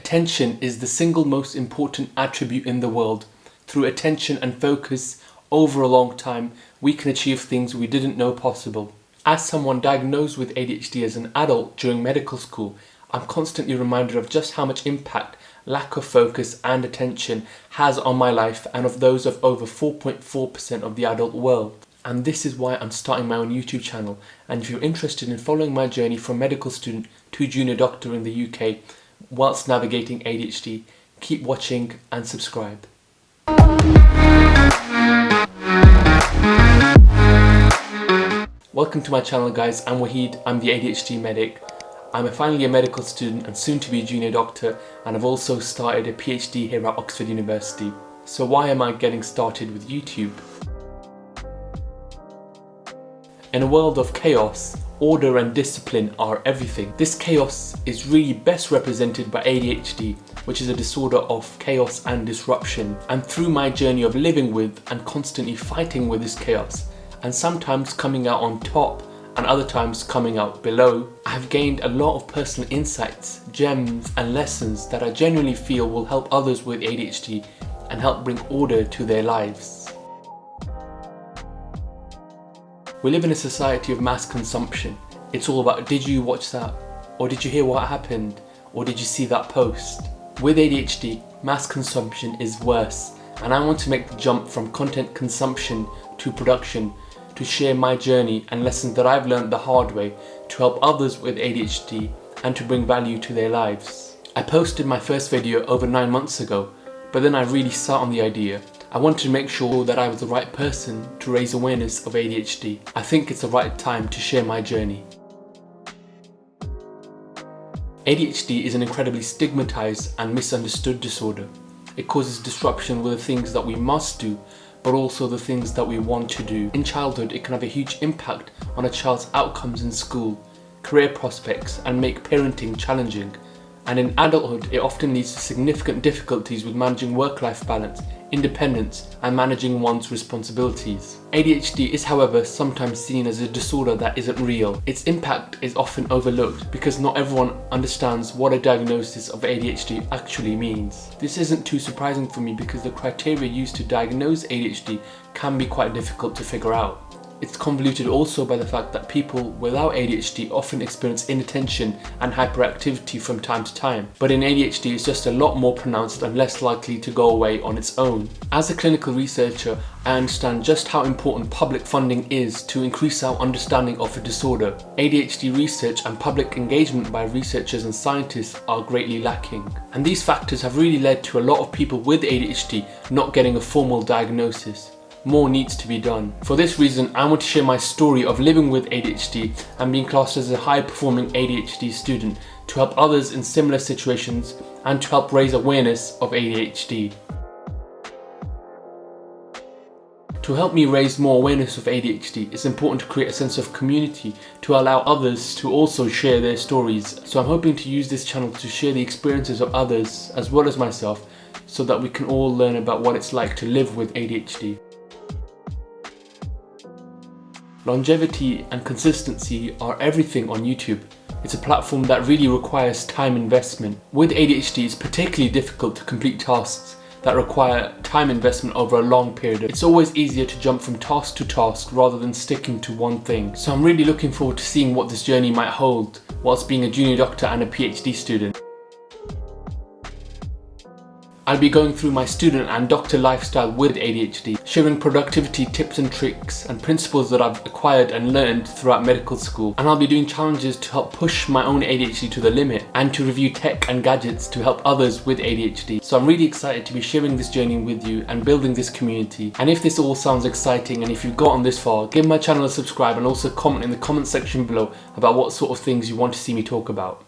Attention is the single most important attribute in the world. Through attention and focus over a long time, we can achieve things we didn't know possible. As someone diagnosed with ADHD as an adult during medical school, I'm constantly reminded of just how much impact lack of focus and attention has on my life and of those of over 4.4% of the adult world. And this is why I'm starting my own YouTube channel. And if you're interested in following my journey from medical student to junior doctor in the UK whilst navigating ADHD, keep watching and subscribe. Welcome to my channel guys, I'm Wahid, I'm the ADHD medic. I'm finally a medical student and soon to be a junior doctor, and I've also started a PhD here at Oxford University. So why am I getting started with YouTube? In a world of chaos, order and discipline are everything. This chaos is really best represented by ADHD, which is a disorder of chaos and disruption. And through my journey of living with and constantly fighting with this chaos, and sometimes coming out on top and other times coming out below, I've gained a lot of personal insights, gems and lessons that I genuinely feel will help others with ADHD and help bring order to their lives. We live in a society of mass consumption. It's all about, did you watch that? Or did you hear what happened? Or did you see that post? With ADHD, mass consumption is worse, and I want to make the jump from content consumption to production to share my journey and lessons that I've learned the hard way to help others with ADHD and to bring value to their lives. I posted my first video over 9 months ago, but then I really sat on the idea. I wanted to make sure that I was the right person to raise awareness of ADHD. I think it's the right time to share my journey. ADHD is an incredibly stigmatized and misunderstood disorder. It causes disruption with the things that we must do, but also the things that we want to do. In childhood, it can have a huge impact on a child's outcomes in school, career prospects, and make parenting challenging. And in adulthood, it often leads to significant difficulties with managing work-life balance, independence, and managing one's responsibilities. ADHD is, however, sometimes seen as a disorder that isn't real. Its impact is often overlooked because not everyone understands what a diagnosis of ADHD actually means. This isn't too surprising for me because the criteria used to diagnose ADHD can be quite difficult to figure out. It's convoluted also by the fact that people without ADHD often experience inattention and hyperactivity from time to time, but in ADHD it's just a lot more pronounced and less likely to go away on its own. As a clinical researcher, I understand just how important public funding is to increase our understanding of the disorder. ADHD research and public engagement by researchers and scientists are greatly lacking, and these factors have really led to a lot of people with ADHD not getting a formal diagnosis. More needs to be done. For this reason, I want to share my story of living with ADHD and being classed as a high-performing ADHD student to help others in similar situations and to help raise awareness of ADHD. To help me raise more awareness of ADHD, it's important to create a sense of community to allow others to also share their stories. So I'm hoping to use this channel to share the experiences of others as well as myself so that we can all learn about what it's like to live with ADHD. Longevity and consistency are everything on YouTube. It's a platform that really requires time investment. With ADHD, it's particularly difficult to complete tasks that require time investment over a long period. It's always easier to jump from task to task rather than sticking to one thing. So I'm really looking forward to seeing what this journey might hold whilst being a junior doctor and a PhD student. I'll be going through my student and doctor lifestyle with ADHD, sharing productivity tips and tricks and principles that I've acquired and learned throughout medical school. And I'll be doing challenges to help push my own ADHD to the limit and to review tech and gadgets to help others with ADHD. So I'm really excited to be sharing this journey with you and building this community. And if this all sounds exciting and if you've gotten this far, give my channel a subscribe and also comment in the comment section below about what sort of things you want to see me talk about.